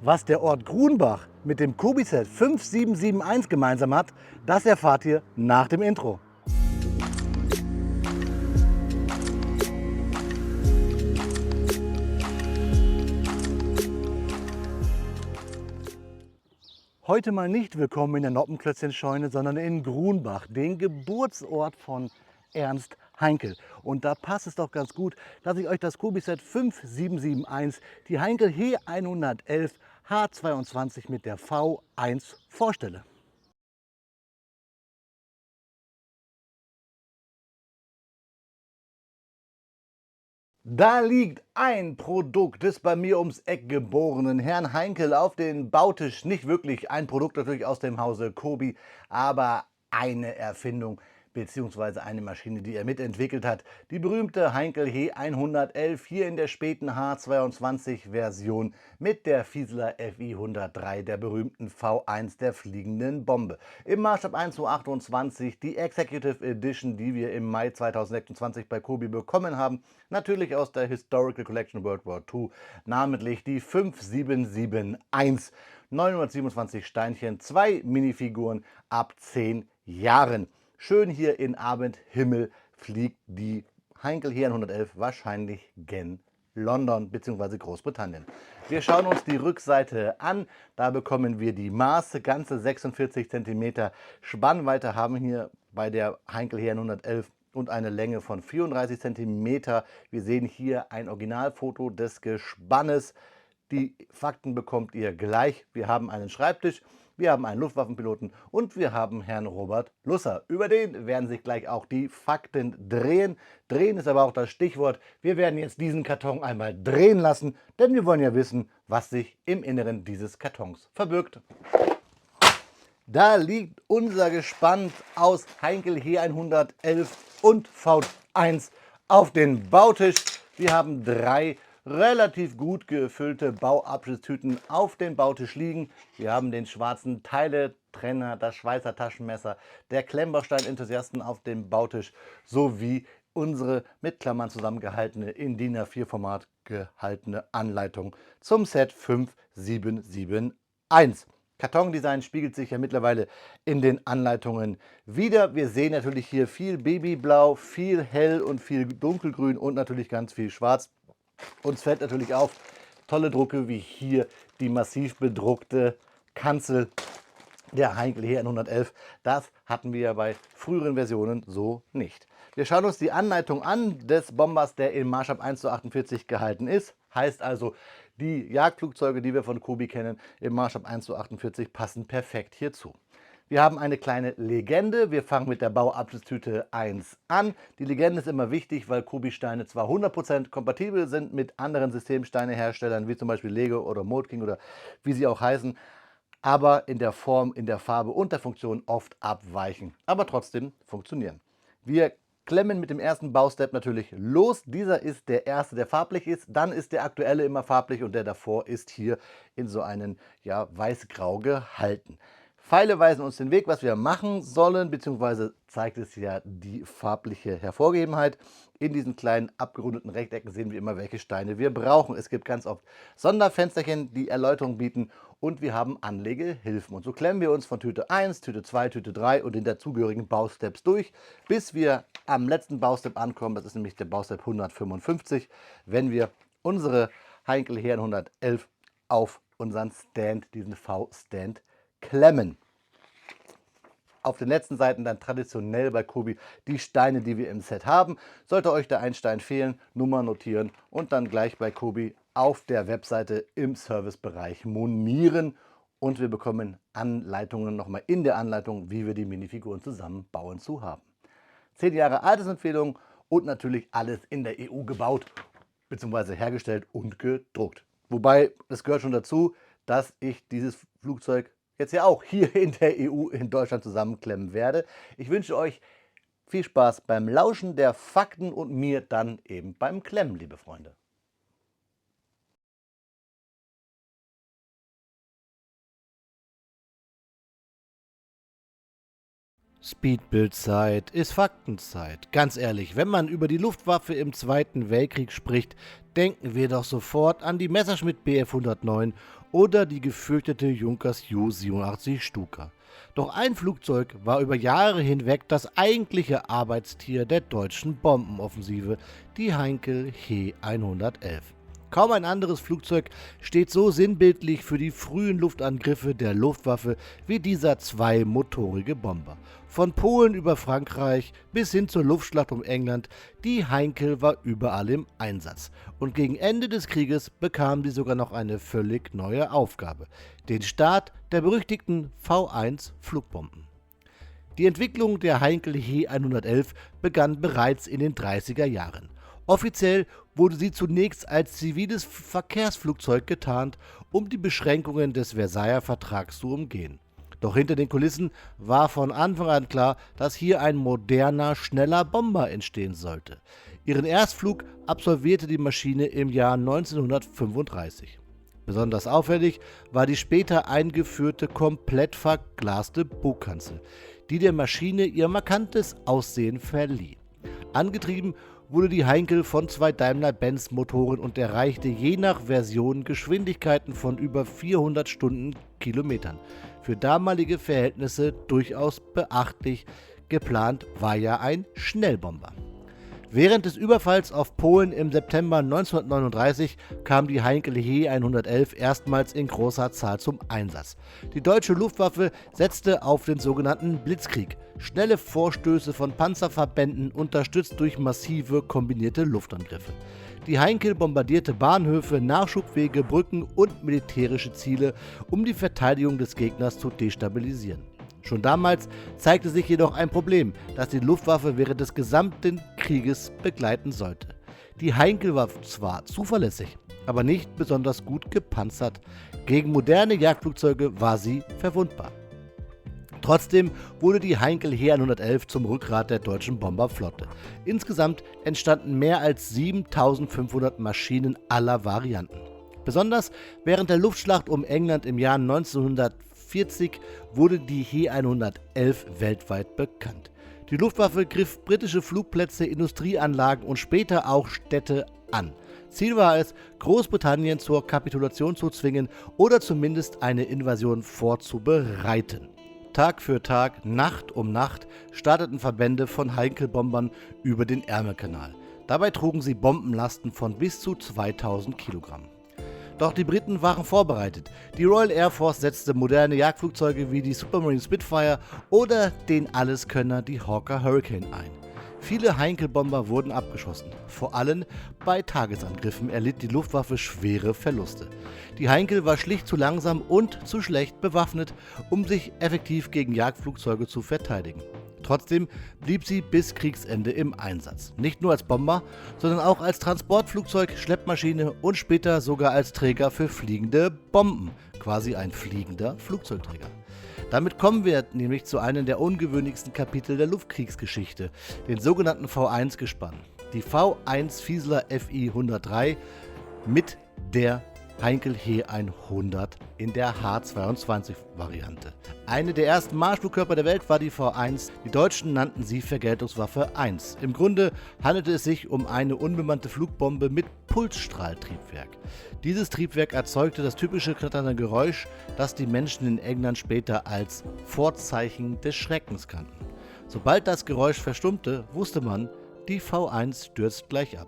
Was der Ort Grunbach mit dem Kobi-Set 5771 gemeinsam hat, das erfahrt ihr nach dem Intro. Heute mal nicht willkommen in der Noppenklötzchenscheune, sondern in Grunbach, den Geburtsort von Ernst Haenkel. Und da passt es doch ganz gut, dass ich euch das Kobi-Set 5771, die Haenkel He 111 H22 mit der V1 vorstelle. Da liegt ein Produkt des bei mir ums Eck geborenen Herrn Haenkel auf den Bautisch. Nicht wirklich ein Produkt natürlich aus dem Hause Kobi, aber eine Erfindung bzw. eine Maschine, die er mitentwickelt hat. Die berühmte Haenkel He 111 hier in der späten H22-Version mit der Fieseler FI 103, der berühmten V1 der fliegenden Bombe. Im Maßstab 1:28 die Executive Edition, die wir im Mai 2026 bei Kobi bekommen haben. Natürlich aus der Historical Collection World War II, namentlich die 5771. 927 Steinchen, 2 Minifiguren ab 10 Jahren. Schön hier in Abendhimmel fliegt die Haenkel He 111 wahrscheinlich gen London bzw. Großbritannien. Wir schauen uns die Rückseite an. Da bekommen wir die Maße, ganze 46 cm Spannweite haben hier bei der Haenkel He 111 und eine Länge von 34 cm. Wir sehen hier ein Originalfoto des Gespannes. Die Fakten bekommt ihr gleich. Wir haben einen Schreibtisch, wir haben einen Luftwaffenpiloten und wir haben Herrn Robert Lusser. Über den werden sich gleich auch die Fakten drehen. Drehen ist aber auch das Stichwort. Wir werden jetzt diesen Karton einmal drehen lassen, denn wir wollen ja wissen, was sich im Inneren dieses Kartons verbirgt. Da liegt unser Gespann aus Haenkel He 111 und V1 auf den Bautisch. Wir haben 3 relativ gut gefüllte Bauabschlusstüten auf dem Bautisch liegen. Wir haben den schwarzen Teiletrenner, das Schweizer Taschenmesser, der Klemmbaustein-Enthusiasten auf dem Bautisch sowie unsere mit Klammern zusammengehaltene, in DIN A4-Format gehaltene Anleitung zum Set 5771. Kartondesign spiegelt sich ja mittlerweile in den Anleitungen wieder. Wir sehen natürlich hier viel Babyblau, viel Hell und viel Dunkelgrün und natürlich ganz viel Schwarz. Uns fällt natürlich auf, tolle Drucke wie hier die massiv bedruckte Kanzel der Haenkel He 111. Das hatten wir ja bei früheren Versionen so nicht. Wir schauen uns die Anleitung an des Bombers, der im Maßstab 1:48 gehalten ist. Heißt also, die Jagdflugzeuge, die wir von Kobi kennen, im Maßstab 1:48 passen perfekt hierzu. Wir haben eine kleine Legende. Wir fangen mit der Bauabschlusstüte 1 an. Die Legende ist immer wichtig, weil Kobi-Steine zwar 100% kompatibel sind mit anderen Systemsteineherstellern, wie zum Beispiel Lego oder Mold King oder wie sie auch heißen, aber in der Form, in der Farbe und der Funktion oft abweichen, aber trotzdem funktionieren. Wir klemmen mit dem ersten Baustep natürlich los. Dieser ist der erste, der farblich ist. Dann ist der aktuelle immer farblich und der davor ist hier in so einen weiß-grau gehalten. Pfeile weisen uns den Weg, was wir machen sollen, beziehungsweise zeigt es ja die farbliche Hervorgegebenheit. In diesen kleinen abgerundeten Rechtecken sehen wir immer, welche Steine wir brauchen. Es gibt ganz oft Sonderfensterchen, die Erläuterung bieten und wir haben Anlegehilfen. Und so klemmen wir uns von Tüte 1, Tüte 2, Tüte 3 und den dazugehörigen Bausteps durch, bis wir am letzten Baustep ankommen. Das ist nämlich der Baustep 155, wenn wir unsere Haenkel He 111 auf unseren Stand, diesen V-Stand, klemmen. Auf den letzten Seiten dann traditionell bei Kobi die Steine, die wir im Set haben. Sollte euch da ein Stein fehlen, Nummer notieren und dann gleich bei Kobi auf der Webseite im Servicebereich monieren. Und wir bekommen Anleitungen nochmal in der Anleitung, wie wir die Minifiguren zusammenbauen zu haben. 10 Jahre Altersempfehlung und natürlich alles in der EU gebaut bzw. hergestellt und gedruckt. Wobei, es gehört schon dazu, dass ich dieses Flugzeug jetzt ja auch hier in der EU in Deutschland zusammenklemmen werde. Ich wünsche euch viel Spaß beim Lauschen der Fakten und mir dann eben beim Klemmen, liebe Freunde. Speedbildzeit ist Faktenzeit. Ganz ehrlich, wenn man über die Luftwaffe im Zweiten Weltkrieg spricht, denken wir doch sofort an die Messerschmitt Bf 109 oder die gefürchtete Junkers Ju-87 Stuka. Doch ein Flugzeug war über Jahre hinweg das eigentliche Arbeitstier der deutschen Bombenoffensive, die Heinkel He 111. Kaum ein anderes Flugzeug steht so sinnbildlich für die frühen Luftangriffe der Luftwaffe wie dieser zweimotorige Bomber. Von Polen über Frankreich bis hin zur Luftschlacht um England, die Heinkel war überall im Einsatz. Und gegen Ende des Krieges bekam sie sogar noch eine völlig neue Aufgabe: den Start der berüchtigten V1 Flugbomben. Die Entwicklung der Heinkel He 111 begann bereits in den 30er Jahren. Offiziell wurde sie zunächst als ziviles Verkehrsflugzeug getarnt, um die Beschränkungen des Versailler Vertrags zu umgehen. Doch hinter den Kulissen war von Anfang an klar, dass hier ein moderner, schneller Bomber entstehen sollte. Ihren Erstflug absolvierte die Maschine im Jahr 1935. Besonders auffällig war die später eingeführte, komplett verglaste Bugkanzel, die der Maschine ihr markantes Aussehen verlieh. Angetrieben wurde die Heinkel von zwei Daimler-Benz-Motoren und erreichte je nach Version Geschwindigkeiten von über 400 Stundenkilometern. Für damalige Verhältnisse durchaus beachtlich, geplant war ja ein Schnellbomber. Während des Überfalls auf Polen im September 1939 kam die Heinkel He 111 erstmals in großer Zahl zum Einsatz. Die deutsche Luftwaffe setzte auf den sogenannten Blitzkrieg, schnelle Vorstöße von Panzerverbänden, unterstützt durch massive kombinierte Luftangriffe. Die Heinkel bombardierte Bahnhöfe, Nachschubwege, Brücken und militärische Ziele, um die Verteidigung des Gegners zu destabilisieren. Schon damals zeigte sich jedoch ein Problem, das die Luftwaffe während des gesamten Krieges begleiten sollte. Die Heinkel war zwar zuverlässig, aber nicht besonders gut gepanzert. Gegen moderne Jagdflugzeuge war sie verwundbar. Trotzdem wurde die Heinkel He 111 zum Rückgrat der deutschen Bomberflotte. Insgesamt entstanden mehr als 7500 Maschinen aller Varianten. Besonders während der Luftschlacht um England im Jahr 1940 wurde die He 111 weltweit bekannt. Die Luftwaffe griff britische Flugplätze, Industrieanlagen und später auch Städte an. Ziel war es, Großbritannien zur Kapitulation zu zwingen oder zumindest eine Invasion vorzubereiten. Tag für Tag, Nacht um Nacht starteten Verbände von Heinkel-Bombern über den Ärmelkanal. Dabei trugen sie Bombenlasten von bis zu 2000 Kilogramm. Doch die Briten waren vorbereitet. Die Royal Air Force setzte moderne Jagdflugzeuge wie die Supermarine Spitfire oder den Alleskönner, die Hawker Hurricane ein. Viele Heinkel-Bomber wurden abgeschossen. Vor allem bei Tagesangriffen erlitt die Luftwaffe schwere Verluste. Die Heinkel war schlicht zu langsam und zu schlecht bewaffnet, um sich effektiv gegen Jagdflugzeuge zu verteidigen. Trotzdem blieb sie bis Kriegsende im Einsatz. Nicht nur als Bomber, sondern auch als Transportflugzeug, Schleppmaschine und später sogar als Träger für fliegende Bomben. Quasi ein fliegender Flugzeugträger. Damit kommen wir nämlich zu einem der ungewöhnlichsten Kapitel der Luftkriegsgeschichte, den sogenannten V1-Gespann. Die V1 Fieseler Fi 103 mit der Heinkel He 100 in der H-22-Variante. Eine der ersten Marschflugkörper der Welt war die V1. Die Deutschen nannten sie Vergeltungswaffe 1. Im Grunde handelte es sich um eine unbemannte Flugbombe mit Pulsstrahltriebwerk. Dieses Triebwerk erzeugte das typische knatternde Geräusch, das die Menschen in England später als Vorzeichen des Schreckens kannten. Sobald das Geräusch verstummte, wusste man, die V1 stürzt gleich ab.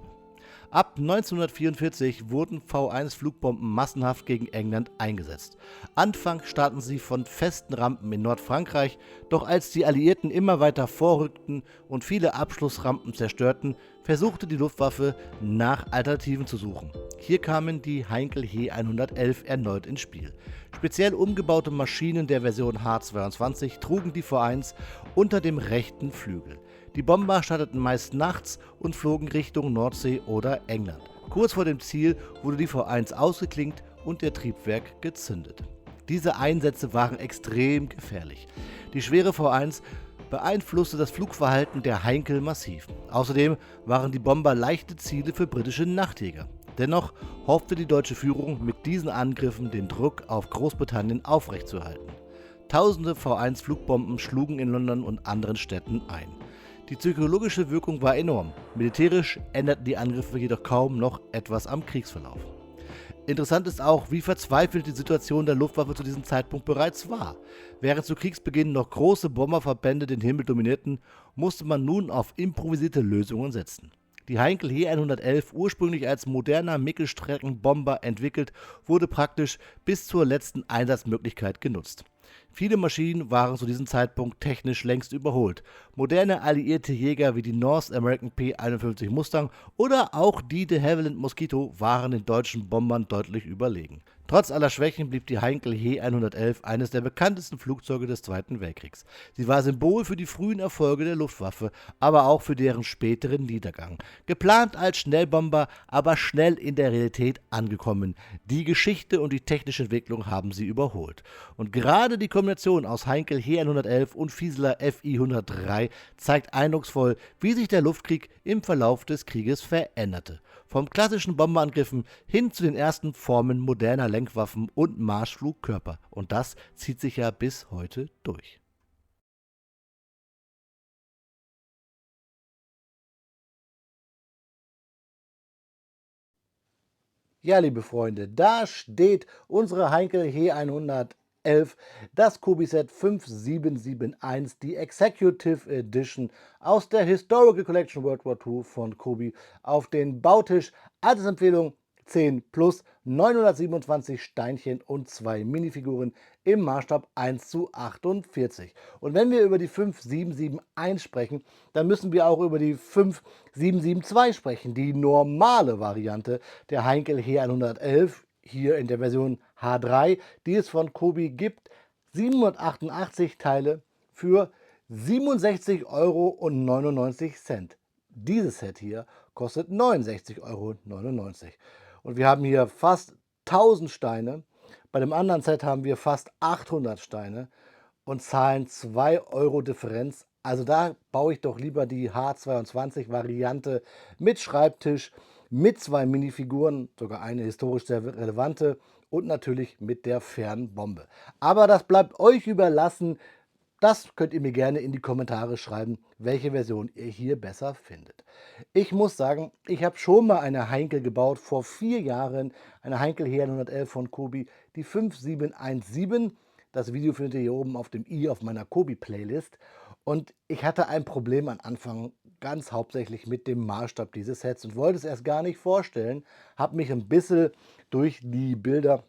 Ab 1944 wurden V1-Flugbomben massenhaft gegen England eingesetzt. Anfangs starten sie von festen Rampen in Nordfrankreich, doch als die Alliierten immer weiter vorrückten und viele Abschlussrampen zerstörten, versuchte die Luftwaffe nach Alternativen zu suchen. Hier kamen die Heinkel He 111 erneut ins Spiel. Speziell umgebaute Maschinen der Version H-22 trugen die V1 unter dem rechten Flügel. Die Bomber starteten meist nachts und flogen Richtung Nordsee oder England. Kurz vor dem Ziel wurde die V1 ausgeklinkt und der Triebwerk gezündet. Diese Einsätze waren extrem gefährlich. Die schwere V1 beeinflusste das Flugverhalten der Heinkel massiv. Außerdem waren die Bomber leichte Ziele für britische Nachtjäger. Dennoch hoffte die deutsche Führung mit diesen Angriffen den Druck auf Großbritannien aufrechtzuerhalten. Tausende V1-Flugbomben schlugen in London und anderen Städten ein. Die psychologische Wirkung war enorm. Militärisch änderten die Angriffe jedoch kaum noch etwas am Kriegsverlauf. Interessant ist auch, wie verzweifelt die Situation der Luftwaffe zu diesem Zeitpunkt bereits war. Während zu Kriegsbeginn noch große Bomberverbände den Himmel dominierten, musste man nun auf improvisierte Lösungen setzen. Die Heinkel He 111, ursprünglich als moderner Mittelstreckenbomber entwickelt, wurde praktisch bis zur letzten Einsatzmöglichkeit genutzt. Viele Maschinen waren zu diesem Zeitpunkt technisch längst überholt. Moderne alliierte Jäger wie die North American P-51 Mustang oder auch die de Havilland Mosquito waren den deutschen Bombern deutlich überlegen. Trotz aller Schwächen blieb die Heinkel He 111 eines der bekanntesten Flugzeuge des Zweiten Weltkriegs. Sie war Symbol für die frühen Erfolge der Luftwaffe, aber auch für deren späteren Niedergang. Geplant als Schnellbomber, aber schnell in der Realität angekommen. Die Geschichte und die technische Entwicklung haben sie überholt. Und gerade die Kombination aus Heinkel He 111 und Fieseler Fi 103 zeigt eindrucksvoll, wie sich der Luftkrieg im Verlauf des Krieges veränderte. Vom klassischen Bomberangriffen hin zu den ersten Formen moderner Lenkwaffen und Marschflugkörper. Und das zieht sich ja bis heute durch. Ja, liebe Freunde, da steht unsere Heinkel He 111, das Kobi-Set 5771, die Executive Edition aus der Historical Collection World War II von Kobi auf den Bautisch. Altersempfehlung 10 plus, 927 Steinchen und 2 Minifiguren im Maßstab 1:48. Und wenn wir über die 5771 sprechen, dann müssen wir auch über die 5772 sprechen, die normale Variante der Heinkel He 111, hier in der Version H3, die es von Kobi gibt. 788 Teile für 67,99 €. Dieses Set hier kostet 69,99 € und wir haben hier fast 1000 Steine. Bei dem anderen Set haben wir fast 800 Steine und zahlen 2 € Differenz. Also da baue ich doch lieber die H22-Variante mit Schreibtisch, mit 2 Minifiguren, sogar eine historisch sehr relevante und natürlich mit der Fernbombe. Aber das bleibt euch überlassen. Das könnt ihr mir gerne in die Kommentare schreiben, welche Version ihr hier besser findet. Ich muss sagen, ich habe schon mal eine Heinkel gebaut, vor 4 Jahren, eine Heinkel He 111 von Kobi, die 5717. Das Video findet ihr hier oben auf dem i auf meiner Kobi-Playlist. Und ich hatte ein Problem am Anfang, ganz hauptsächlich mit dem Maßstab dieses Sets und wollte es erst gar nicht vorstellen, habe mich ein bisschen durch die Bilder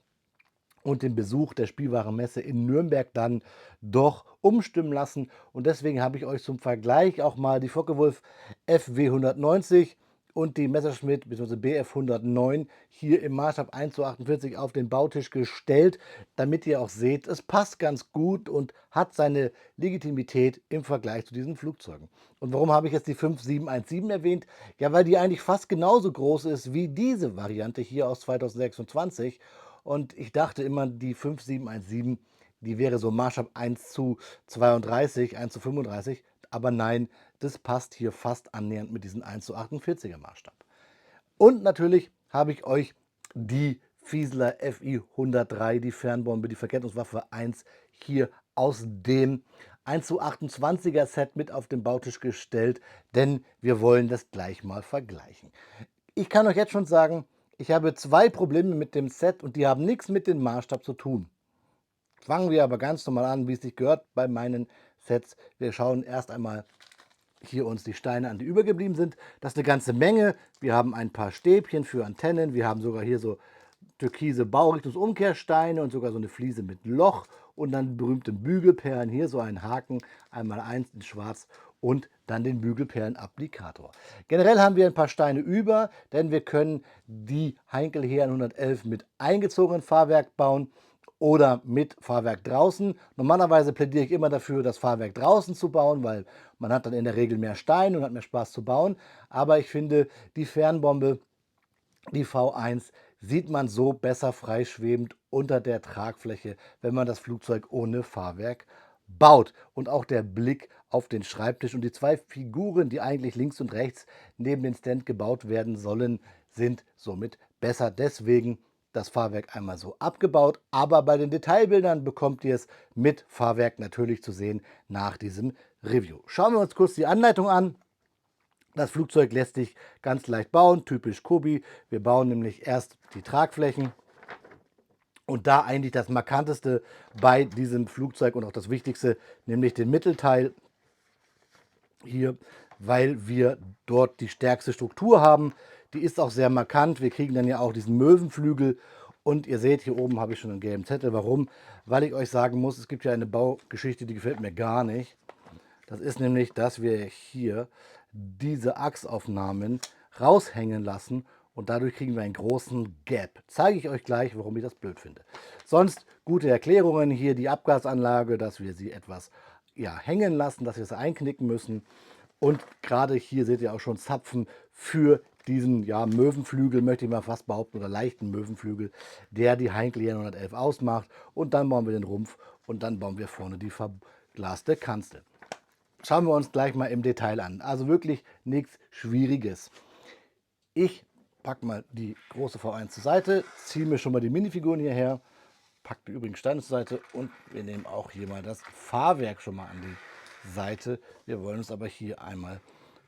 und den Besuch der Spielwarenmesse in Nürnberg dann doch umstimmen lassen. Und deswegen habe ich euch zum Vergleich auch mal die Focke-Wulf FW 190 und die Messerschmitt bzw. BF 109 hier im Maßstab 1:48 auf den Bautisch gestellt, damit ihr auch seht, es passt ganz gut und hat seine Legitimität im Vergleich zu diesen Flugzeugen. Und warum habe ich jetzt die 5717 erwähnt? Ja, weil die eigentlich fast genauso groß ist wie diese Variante hier aus 2026. Und ich dachte immer, die 5717, die wäre so Maßstab 1:32, 1:35. Aber nein, das passt hier fast annähernd mit diesem 1:48er Maßstab. Und natürlich habe ich euch die Fieseler Fi 103, die Fernbombe, die Vergeltungswaffe 1, hier aus dem 1:28er Set mit auf den Bautisch gestellt, denn wir wollen das gleich mal vergleichen. Ich kann euch jetzt schon sagen, ich habe 2 Probleme mit dem Set und die haben nichts mit dem Maßstab zu tun. Fangen wir aber ganz normal an, wie es sich gehört bei meinen Sets. Wir schauen erst einmal hier uns die Steine an, die übergeblieben sind. Das ist eine ganze Menge. Wir haben ein paar Stäbchen für Antennen. Wir haben sogar hier so türkise Baurichtungsumkehrsteine und sogar so eine Fliese mit Loch und dann berühmte Bügelperlen. Hier so ein Haken, einmal eins in schwarz und dann den Bügelperlenapplikator. Generell haben wir ein paar Steine über, denn wir können die Heinkel He 111 mit eingezogenem Fahrwerk bauen oder mit Fahrwerk draußen. Normalerweise plädiere ich immer dafür, das Fahrwerk draußen zu bauen, weil man hat dann in der Regel mehr Steine und hat mehr Spaß zu bauen. Aber ich finde, die Fernbombe, die V1, sieht man so besser freischwebend unter der Tragfläche, wenn man das Flugzeug ohne Fahrwerk baut. Und auch der Blick auf den Schreibtisch und die 2 Figuren, die eigentlich links und rechts neben den Stand gebaut werden sollen, sind somit besser. Deswegen das Fahrwerk einmal so abgebaut, aber bei den Detailbildern bekommt ihr es mit Fahrwerk natürlich zu sehen nach diesem Review. Schauen wir uns kurz die Anleitung an. Das Flugzeug lässt sich ganz leicht bauen, typisch Kobi. Wir bauen nämlich erst die Tragflächen. Und da eigentlich das Markanteste bei diesem Flugzeug und auch das Wichtigste, nämlich den Mittelteil hier, weil wir dort die stärkste Struktur haben. Die ist auch sehr markant. Wir kriegen dann ja auch diesen Möwenflügel. Und ihr seht, hier oben habe ich schon einen gelben Zettel. Warum? Weil ich euch sagen muss, es gibt ja eine Baugeschichte, die gefällt mir gar nicht. Das ist nämlich, dass wir hier diese Achsaufnahmen raushängen lassen und dadurch kriegen wir einen großen Gap. Zeige ich euch gleich, warum ich das blöd finde. Sonst gute Erklärungen. Hier die Abgasanlage, dass wir sie etwas hängen lassen, dass wir sie einknicken müssen. Und gerade hier seht ihr auch schon Zapfen für diesen Möwenflügel, möchte ich mal fast behaupten, oder leichten Möwenflügel, der die Heinkel 111 ausmacht. Und dann bauen wir den Rumpf und dann bauen wir vorne die verglaste Kanzel. Schauen wir uns gleich mal im Detail an. Also wirklich nichts Schwieriges. Ich packe mal die große V1 zur Seite, ziehe mir schon mal die Minifiguren hierher, packe die übrigen Steine zur Seite und wir nehmen auch hier mal das Fahrwerk schon mal an die Seite. Wir wollen uns aber hier einmal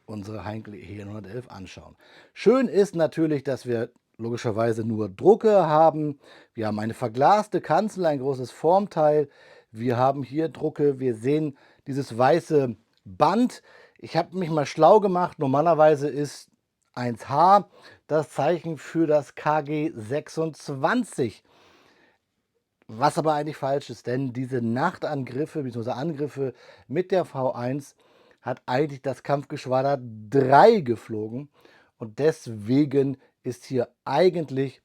unsere Heinkel E111 anschauen. Schön ist natürlich, dass wir logischerweise nur Drucke haben. Wir haben eine verglaste Kanzel, ein großes Formteil. Wir haben hier Drucke. Wir sehen dieses weiße Band. Ich habe mich mal schlau gemacht. Normalerweise ist 1H das Zeichen für das KG 26. Was aber eigentlich falsch ist, denn diese Nachtangriffe bzw. Angriffe mit der V1 hat eigentlich das Kampfgeschwader 3 geflogen und deswegen ist hier eigentlich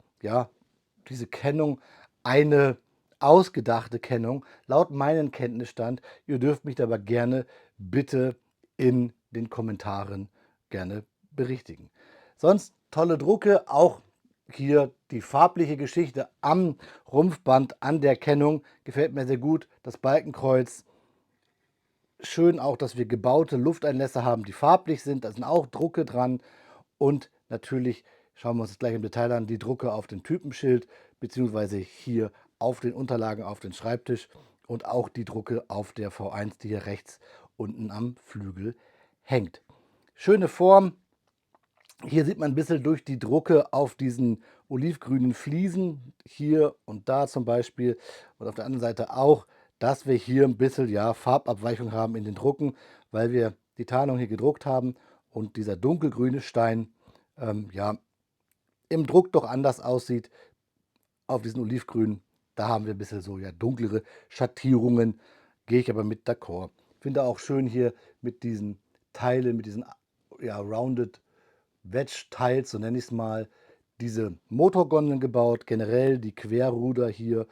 diese Kennung eine ausgedachte Kennung laut meinem Kenntnisstand. Ihr dürft mich aber gerne bitte in den Kommentaren gerne berichtigen. Sonst tolle Drucke, auch hier die farbliche Geschichte am Rumpfband, an der Kennung gefällt mir sehr gut. Das Balkenkreuz, schön auch, dass wir gebaute Lufteinlässe haben, die farblich sind. Da sind auch Drucke dran. Und natürlich schauen wir uns das gleich im Detail an, die Drucke auf dem Typenschild, beziehungsweise hier auf den Unterlagen auf den Schreibtisch und auch die Drucke auf der V1, die hier rechts unten am Flügel hängt. Schöne Form. Hier sieht man ein bisschen durch die Drucke auf diesen olivgrünen Fliesen, hier und da zum Beispiel, und auf der anderen Seite auch, dass wir hier ein bisschen Farbabweichung haben in den Drucken, weil wir die Tarnung hier gedruckt haben und dieser dunkelgrüne Stein im Druck doch anders aussieht auf diesen olivgrünen. Da haben wir ein bisschen so dunklere Schattierungen, gehe ich aber mit d'accord. Finde auch schön hier mit diesen Teilen, mit diesen rounded Wedge-Teils, so nenne ich es mal, diese Motorgondeln gebaut, generell die Querruder hier,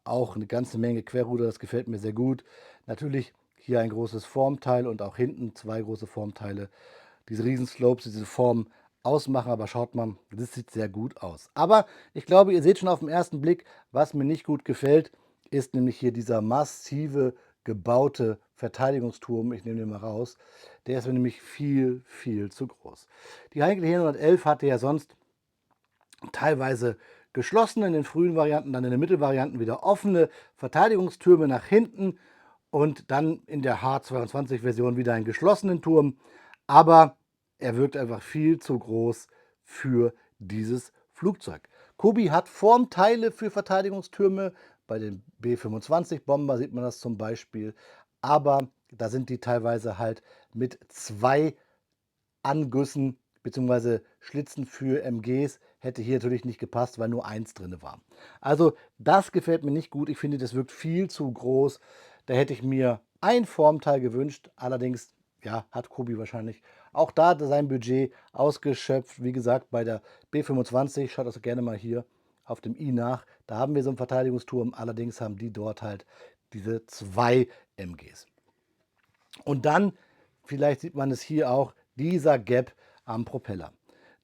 auch eine ganze Menge Querruder, das gefällt mir sehr gut. Natürlich hier ein großes Formteil und auch hinten 2 große Formteile. Diese Riesenslopes, diese Form ausmachen, aber schaut mal, das sieht sehr gut aus. Aber ich glaube, ihr seht schon auf den ersten Blick, was mir nicht gut gefällt, ist nämlich hier dieser massive gebaute Verteidigungsturm. Ich nehme den mal raus. Der ist mir nämlich viel, viel zu groß. Die Heinkel 111 hatte ja sonst teilweise geschlossene in den frühen Varianten, dann in den Mittelvarianten wieder offene Verteidigungstürme nach hinten und dann in der H22-Version wieder einen geschlossenen Turm. Aber er wirkt einfach viel zu groß für dieses Flugzeug. Kobi hat Formteile für Verteidigungstürme. Bei den B-25 Bomber sieht man das zum Beispiel. Aber da sind die teilweise halt mit 2 Angüssen bzw. Schlitzen für MGs. Hätte hier natürlich nicht gepasst, weil nur 1 drin war. Also das gefällt mir nicht gut. Ich finde, das wirkt viel zu groß. Da hätte ich mir ein Formteil gewünscht. Allerdings hat Kobi wahrscheinlich auch da sein Budget ausgeschöpft. Wie gesagt, bei der B25, schaut das gerne mal hier auf dem i nach. Da haben wir so einen Verteidigungsturm. Allerdings haben die dort halt diese 2 MGs. Und dann, vielleicht sieht man es hier auch, dieser Gap am Propeller.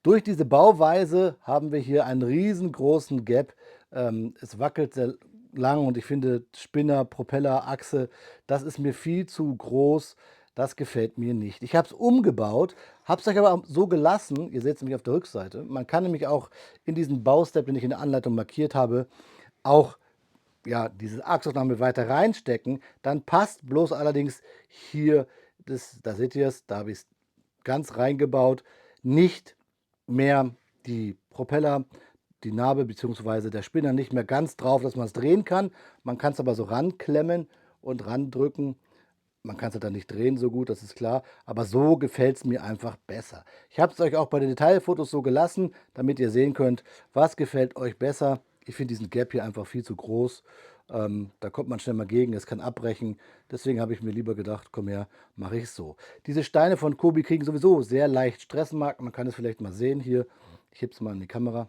Durch diese Bauweise haben wir hier einen riesengroßen Gap. Es wackelt sehr lang und ich finde Spinner, Propeller, Achse, das ist mir viel zu groß. Das gefällt mir nicht. Ich habe es umgebaut, habe es euch aber so gelassen, ihr seht es nämlich auf der Rückseite. Man kann nämlich auch in diesen Baustep, den ich in der Anleitung markiert habe, auch ja, diese Achsaufnahme weiter reinstecken. Dann passt bloß allerdings hier, da seht ihr es, da habe ich es ganz reingebaut, nicht mehr die Propeller, die Narbe bzw. der Spinner nicht mehr ganz drauf, dass man es drehen kann. Man kann es aber so ranklemmen und randrücken. Man kann es dann nicht drehen so gut, das ist klar, aber so gefällt es mir einfach besser. Ich habe es euch auch bei den Detailfotos so gelassen, damit ihr sehen könnt, was gefällt euch besser. Ich finde diesen Gap hier einfach viel zu groß. Da kommt man schnell mal gegen, es kann abbrechen. Deswegen habe ich mir lieber gedacht, komm her, mache ich es so. Diese Steine von Kobi kriegen sowieso sehr leicht Stressmarken. Man kann es vielleicht mal sehen hier. Ich hebe es mal in die Kamera.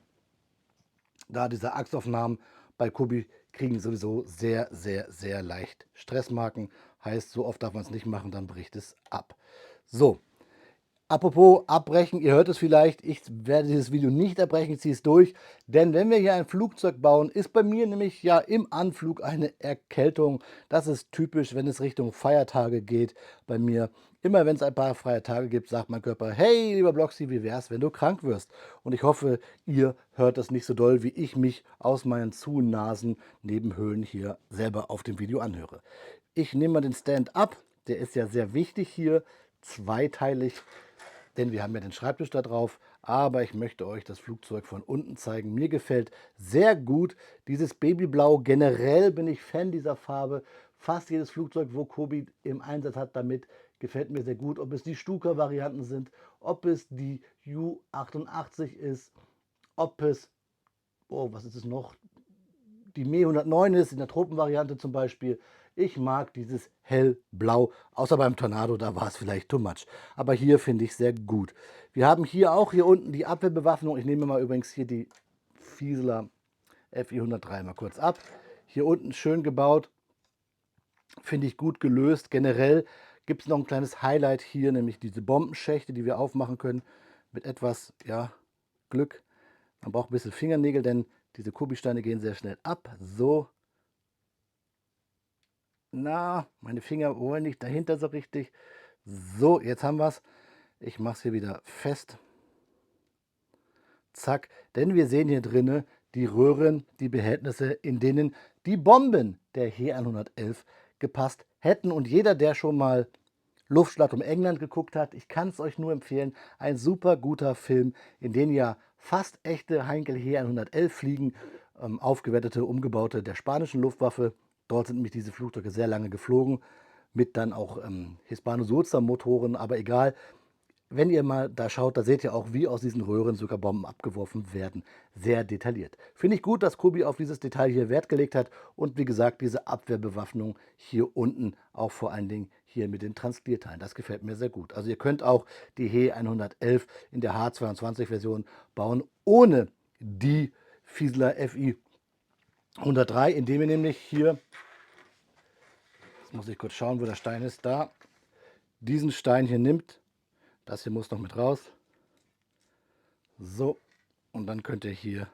Da diese Achsaufnahmen bei Kobi kriegen sowieso sehr, sehr, sehr leicht Stressmarken. Heißt, so oft darf man es nicht machen, dann bricht es ab. So, apropos abbrechen, ihr hört es vielleicht, ich werde dieses Video nicht abbrechen, ich ziehe es durch, denn wenn wir hier ein Flugzeug bauen, ist bei mir nämlich ja im Anflug eine Erkältung. Das ist typisch, wenn es Richtung Feiertage geht bei mir. Immer wenn es ein paar freie Tage gibt, sagt mein Körper, hey lieber Bloxy, wie wär's, wenn du krank wirst? Und ich hoffe, ihr hört das nicht so doll, wie ich mich aus meinen Zu-Nasen Nebenhöhlen hier selber auf dem Video anhöre. Ich nehme mal den Stand ab, der ist ja sehr wichtig hier, zweiteilig, denn wir haben ja den Schreibtisch da drauf, aber ich möchte euch das Flugzeug von unten zeigen. Mir gefällt sehr gut dieses Babyblau. Generell bin ich Fan dieser Farbe. Fast jedes Flugzeug, wo Kobi im Einsatz hat damit, gefällt mir sehr gut. Ob es die Stuka-Varianten sind, ob es die Ju-88 ist, ob es, oh, was ist es noch, die Me 109 ist, in der Tropenvariante zum Beispiel. Ich mag dieses hellblau, außer beim Tornado, da war es vielleicht too much. Aber hier finde ich sehr gut. Wir haben hier auch hier unten die Abwehrbewaffnung. Ich nehme mal übrigens hier die Fieseler FI 103 mal kurz ab. Hier unten schön gebaut, finde ich gut gelöst. Generell gibt es noch ein kleines Highlight hier, nämlich diese Bombenschächte, die wir aufmachen können mit etwas ja, Glück. Man braucht ein bisschen Fingernägel, denn diese Kubisteine gehen sehr schnell ab. So. Na, meine Finger wollen nicht dahinter so richtig. So, jetzt haben wir es. Ich mache es hier wieder fest. Zack. Denn wir sehen hier drinnen die Röhren, die Behältnisse, in denen die Bomben der He 111 gepasst hätten. Und jeder, der schon mal Luftschlacht um England geguckt hat, ich kann es euch nur empfehlen. Ein super guter Film, in dem ja fast echte Heinkel He 111 fliegen, aufgewertete, umgebaute der spanischen Luftwaffe. Dort sind nämlich diese Flugzeuge sehr lange geflogen, mit dann auch Hispano-Sulzer-Motoren, aber egal. Wenn ihr mal da schaut, da seht ihr auch, wie aus diesen Röhren sogar Bomben abgeworfen werden. Sehr detailliert. Finde ich gut, dass Kobi auf dieses Detail hier Wert gelegt hat. Und wie gesagt, diese Abwehrbewaffnung hier unten, auch vor allen Dingen hier mit den Transklierteilen. Das gefällt mir sehr gut. Also ihr könnt auch die He 111 in der H22-Version bauen, ohne die Fieseler FI 103, indem ihr nämlich hier, jetzt muss ich kurz schauen, wo der Stein ist, da, diesen Stein hier nimmt. Das hier muss noch mit raus. So, und dann könnt ihr hier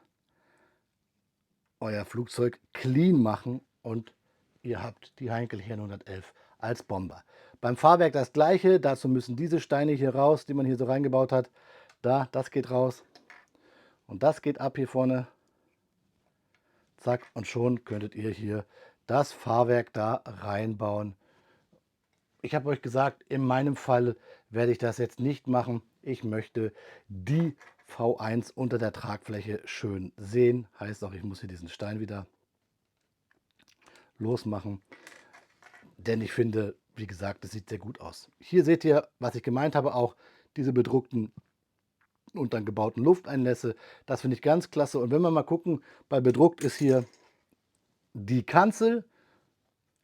euer Flugzeug clean machen und ihr habt die Heinkel He 111 als Bomber. Beim Fahrwerk das gleiche, dazu müssen diese Steine hier raus, die man hier so reingebaut hat. Da, das geht raus und das geht ab hier vorne. Zack, und schon könntet ihr hier das Fahrwerk da reinbauen. Ich habe euch gesagt, in meinem Fall werde ich das jetzt nicht machen. Ich möchte die V1 unter der Tragfläche schön sehen. Heißt auch, ich muss hier diesen Stein wieder losmachen. Denn ich finde, wie gesagt, das sieht sehr gut aus. Hier seht ihr, was ich gemeint habe, auch diese bedruckten und dann gebauten Lufteinlässe. Das finde ich ganz klasse. Und wenn wir mal gucken, bei bedruckt ist hier die Kanzel,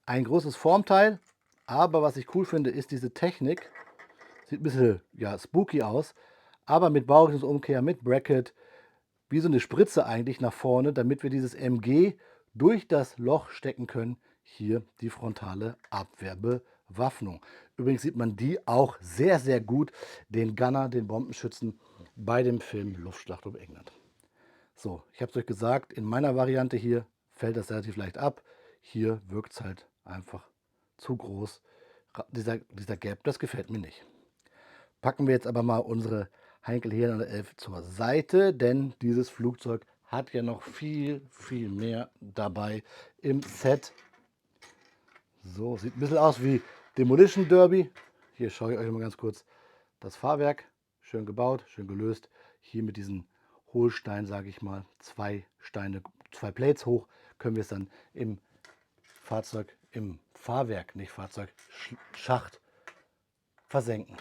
ein großes Formteil. Aber was ich cool finde, ist diese Technik. Sieht ein bisschen ja, spooky aus, aber mit Baurichtungsumkehr, mit Bracket, wie so eine Spritze eigentlich nach vorne, damit wir dieses MG durch das Loch stecken können. Hier die frontale Abwehrbewaffnung. Übrigens sieht man die auch sehr, sehr gut, den Gunner, den Bombenschützen, bei dem Film Luftschlacht um England. So, ich habe es euch gesagt, in meiner Variante hier fällt das relativ leicht ab. Hier wirkt es halt einfach zu groß. dieser Gap, das gefällt mir nicht. Packen wir jetzt aber mal unsere Heinkel Heer 111 zur Seite, denn dieses Flugzeug hat ja noch viel, viel mehr dabei im Set. So, sieht ein bisschen aus wie Demolition Derby. Hier schaue ich euch mal ganz kurz das Fahrwerk. Schön gebaut, schön gelöst. Hier mit diesen Hohlsteinen, sage ich mal, 2 Steine, 2 Plates hoch, können wir es dann im Fahrzeug, im Fahrwerk, nicht Fahrzeug, Schacht versenken.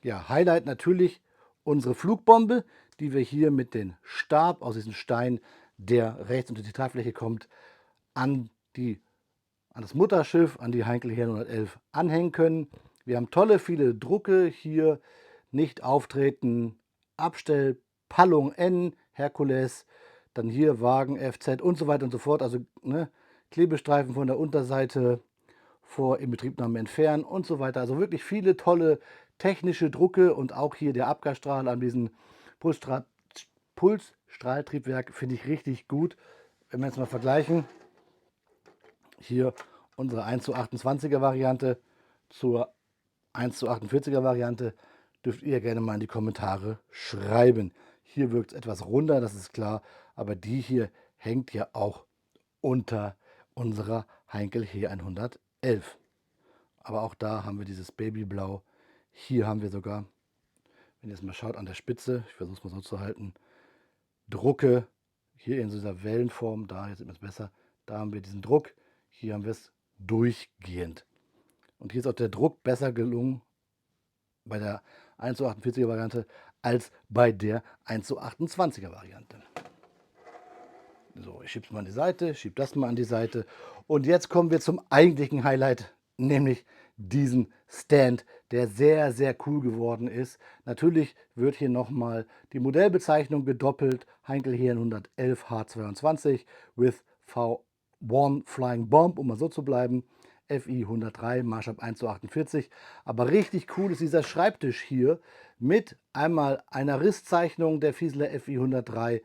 Ja, Highlight natürlich unsere Flugbombe, die wir hier mit dem Stab aus diesem Stein, der rechts unter die Tragfläche kommt, an das Mutterschiff, an die Heinkel Heer 111 anhängen können. Wir haben tolle, viele Drucke hier, nicht auftreten, Abstell, Pallung N, Herkules, dann hier Wagen, FZ und so weiter und so fort. Also ne, Klebestreifen von der Unterseite vor Inbetriebnahme entfernen und so weiter. Also wirklich viele tolle technische Drucke und auch hier der Abgasstrahl an diesem Pulsstrahltriebwerk finde ich richtig gut. Wenn wir jetzt mal vergleichen, hier unsere 1:28er Variante zur 1:48er Variante, dürft ihr gerne mal in die Kommentare schreiben. Hier wirkt es etwas runder, das ist klar, aber die hier hängt ja auch unter unserer Heinkel Heer 111. Aber auch da haben wir dieses Babyblau. Hier haben wir sogar, wenn ihr es mal schaut, an der Spitze, ich versuche es mal so zu halten, Drucke, hier in dieser Wellenform, da jetzt ist es besser, da haben wir diesen Druck, hier haben wir es durchgehend. Und hier ist auch der Druck besser gelungen bei der 1:48er Variante als bei der 1:28er Variante. So, ich schiebe es mal an die Seite, schiebe das mal an die Seite. Und jetzt kommen wir zum eigentlichen Highlight, nämlich diesen Stand, der sehr, sehr cool geworden ist. Natürlich wird hier nochmal die Modellbezeichnung gedoppelt. Heinkel Heer 111 H22 with V1 Flying Bomb, um mal so zu bleiben. FI 103, Maßstab 1:48. Aber richtig cool ist dieser Schreibtisch hier mit einmal einer Risszeichnung der Fieseler FI 103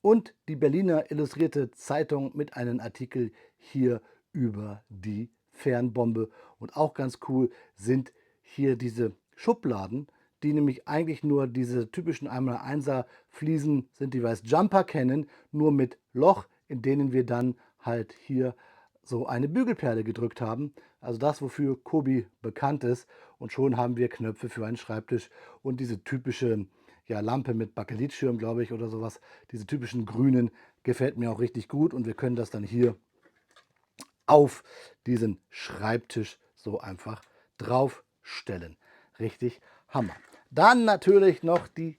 und die Berliner Illustrierte Zeitung mit einem Artikel hier über die Fernbombe. Und auch ganz cool sind hier diese Schubladen, die nämlich eigentlich nur diese typischen 1x1er Fliesen sind, die wir als Jumper kennen, nur mit Loch, in denen wir dann halt hier so eine Bügelperle gedrückt haben. Also das, wofür Kobi bekannt ist. Und schon haben wir Knöpfe für einen Schreibtisch und diese typische Lampe mit Bakelitschirm, glaube ich, oder sowas. Diese typischen grünen gefällt mir auch richtig gut. Und wir können das dann hier auf diesen Schreibtisch so einfach draufstellen. Richtig Hammer. Dann natürlich noch die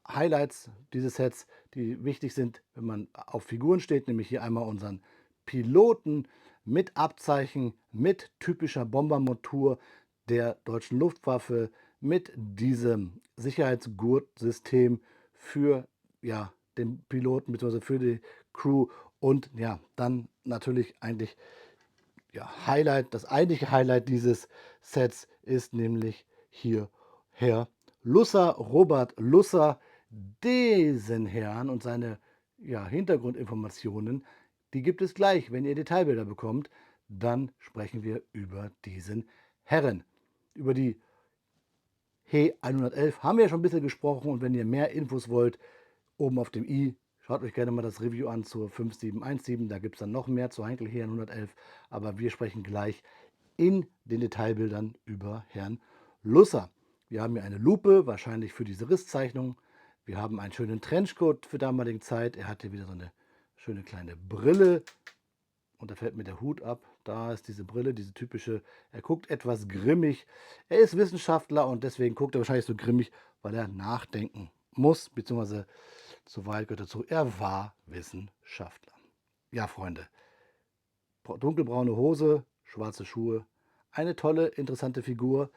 Highlights dieses Sets, die wichtig sind, wenn man auf Figuren steht, nämlich hier einmal unseren Piloten mit Abzeichen, mit typischer Bombermontur der deutschen Luftwaffe, mit diesem Sicherheitsgurtsystem für den Piloten bzw. für die Crew und dann natürlich eigentlich Highlight, das eigentliche Highlight dieses Sets ist nämlich hier Herr Lusser, Robert Lusser, diesen Herrn und seine Hintergrundinformationen, die gibt es gleich. Wenn ihr Detailbilder bekommt, dann sprechen wir über diesen Herren. Über die He 111 haben wir ja schon ein bisschen gesprochen und wenn ihr mehr Infos wollt, oben auf dem i, schaut euch gerne mal das Review an zur 5717, da gibt es dann noch mehr zur Heinkel Heer 111, aber wir sprechen gleich in den Detailbildern über Herrn Lusser. Wir haben hier eine Lupe, wahrscheinlich für diese Risszeichnung. Wir haben einen schönen Trenchcoat für damalige Zeit. Er hat hier wieder so eine schöne kleine Brille. Und da fällt mir der Hut ab. Da ist diese Brille, diese typische. Er guckt etwas grimmig. Er ist Wissenschaftler und deswegen guckt er wahrscheinlich so grimmig, weil er nachdenken muss, beziehungsweise soweit gehört dazu. Er war Wissenschaftler. Ja, Freunde. Dunkelbraune Hose, schwarze Schuhe. Eine tolle, interessante Figur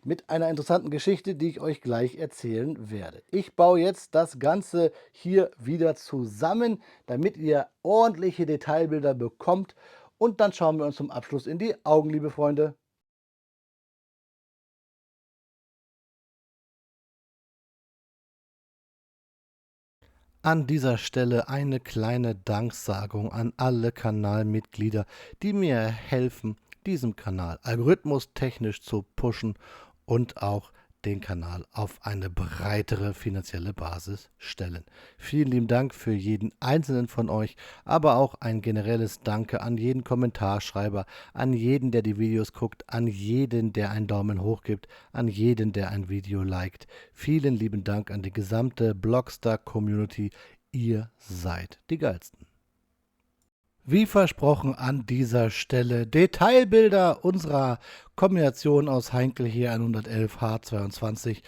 mit einer interessanten Geschichte, die ich euch gleich erzählen werde. Ich baue jetzt das Ganze hier wieder zusammen, damit ihr ordentliche Detailbilder bekommt. Und dann schauen wir uns zum Abschluss in die Augen, liebe Freunde. An dieser Stelle eine kleine Danksagung an alle Kanalmitglieder, die mir helfen, diesem Kanal algorithmustechnisch zu pushen und auch den Kanal auf eine breitere finanzielle Basis stellen. Vielen lieben Dank für jeden einzelnen von euch, aber auch ein generelles Danke an jeden Kommentarschreiber, an jeden, der die Videos guckt, an jeden, der einen Daumen hoch gibt, an jeden, der ein Video liked. Vielen lieben Dank an die gesamte Blockstar-Community. Ihr seid die Geilsten. Wie versprochen an dieser Stelle Detailbilder unserer Kombination aus Heinkel hier 111 H22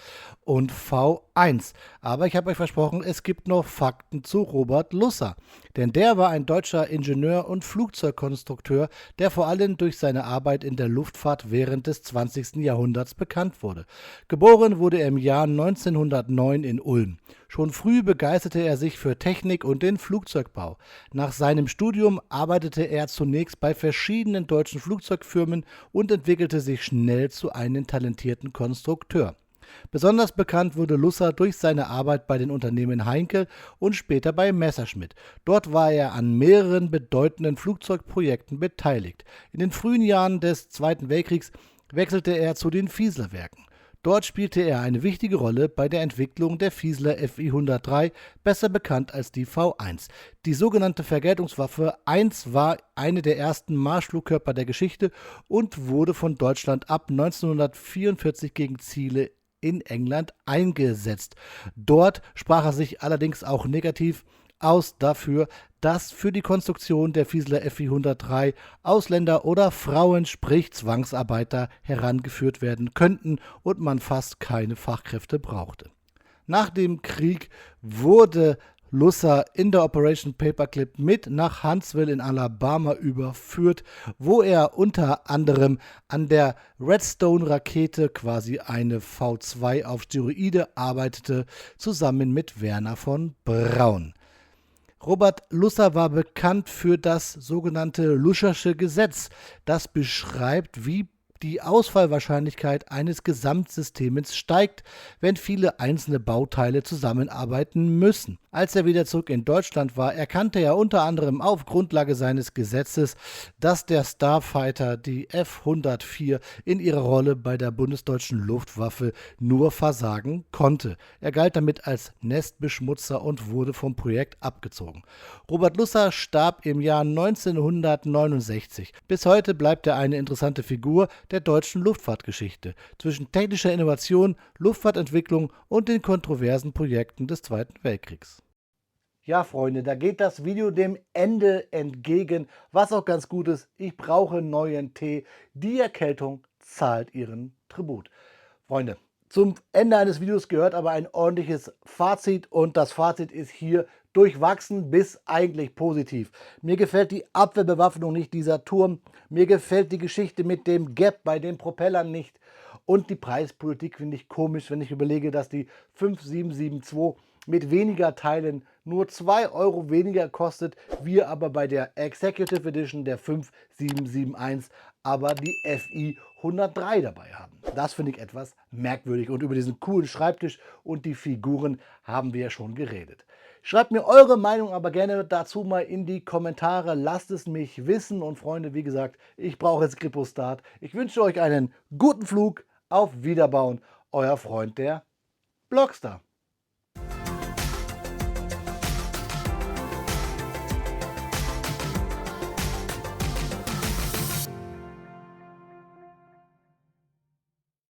und V1. Aber ich habe euch versprochen, es gibt noch Fakten zu Robert Lusser. Denn der war ein deutscher Ingenieur und Flugzeugkonstrukteur, der vor allem durch seine Arbeit in der Luftfahrt während des 20. Jahrhunderts bekannt wurde. Geboren wurde er im Jahr 1909 in Ulm. Schon früh begeisterte er sich für Technik und den Flugzeugbau. Nach seinem Studium arbeitete er zunächst bei verschiedenen deutschen Flugzeugfirmen und entwickelte sich schnell zu einem talentierten Konstrukteur. Besonders bekannt wurde Lusser durch seine Arbeit bei den Unternehmen Heinkel und später bei Messerschmitt. Dort war er an mehreren bedeutenden Flugzeugprojekten beteiligt. In den frühen Jahren des Zweiten Weltkriegs wechselte er zu den Fiesler-Werken. Dort spielte er eine wichtige Rolle bei der Entwicklung der Fiesler Fi 103, besser bekannt als die V1. Die sogenannte Vergeltungswaffe 1 war eine der ersten Marschflugkörper der Geschichte und wurde von Deutschland ab 1944 gegen Ziele in England eingesetzt. Dort sprach er sich allerdings auch negativ aus dafür, dass für die Konstruktion der Fiesler Fi 103 Ausländer oder Frauen, sprich Zwangsarbeiter, herangeführt werden könnten und man fast keine Fachkräfte brauchte. Nach dem Krieg wurde Lusser in der Operation Paperclip mit nach Huntsville in Alabama überführt, wo er unter anderem an der Redstone-Rakete, quasi eine V2 auf Steroide, arbeitete, zusammen mit Werner von Braun. Robert Lusser war bekannt für das sogenannte Lusschersche Gesetz. Das beschreibt, wie die Ausfallwahrscheinlichkeit eines Gesamtsystems steigt, wenn viele einzelne Bauteile zusammenarbeiten müssen. Als er wieder zurück in Deutschland war, erkannte er unter anderem auf Grundlage seines Gesetzes, dass der Starfighter, die F-104, in ihrer Rolle bei der bundesdeutschen Luftwaffe nur versagen konnte. Er galt damit als Nestbeschmutzer und wurde vom Projekt abgezogen. Robert Lusser starb im Jahr 1969. Bis heute bleibt er eine interessante Figur der deutschen Luftfahrtgeschichte, zwischen technischer Innovation, Luftfahrtentwicklung und den kontroversen Projekten des Zweiten Weltkriegs. Ja, Freunde, da geht das Video dem Ende entgegen, was auch ganz gut ist. Ich brauche neuen Tee. Die Erkältung zahlt ihren Tribut. Freunde, zum Ende eines Videos gehört aber ein ordentliches Fazit und das Fazit ist hier durchwachsen bis eigentlich positiv. Mir gefällt die Abwehrbewaffnung nicht, dieser Turm. Mir gefällt die Geschichte mit dem Gap bei den Propellern nicht. Und die Preispolitik finde ich komisch, wenn ich überlege, dass die 5772 mit weniger Teilen nur 2 Euro weniger kostet, wir aber bei der Executive Edition der 5771 aber die Fi 103 dabei haben. Das finde ich etwas merkwürdig und über diesen coolen Schreibtisch und die Figuren haben wir ja schon geredet. Schreibt mir eure Meinung aber gerne dazu mal in die Kommentare, lasst es mich wissen und Freunde, wie gesagt, ich brauche jetzt Grippo-Start. Ich wünsche euch einen guten Flug, auf Wiederbauen, euer Freund der Blockstar.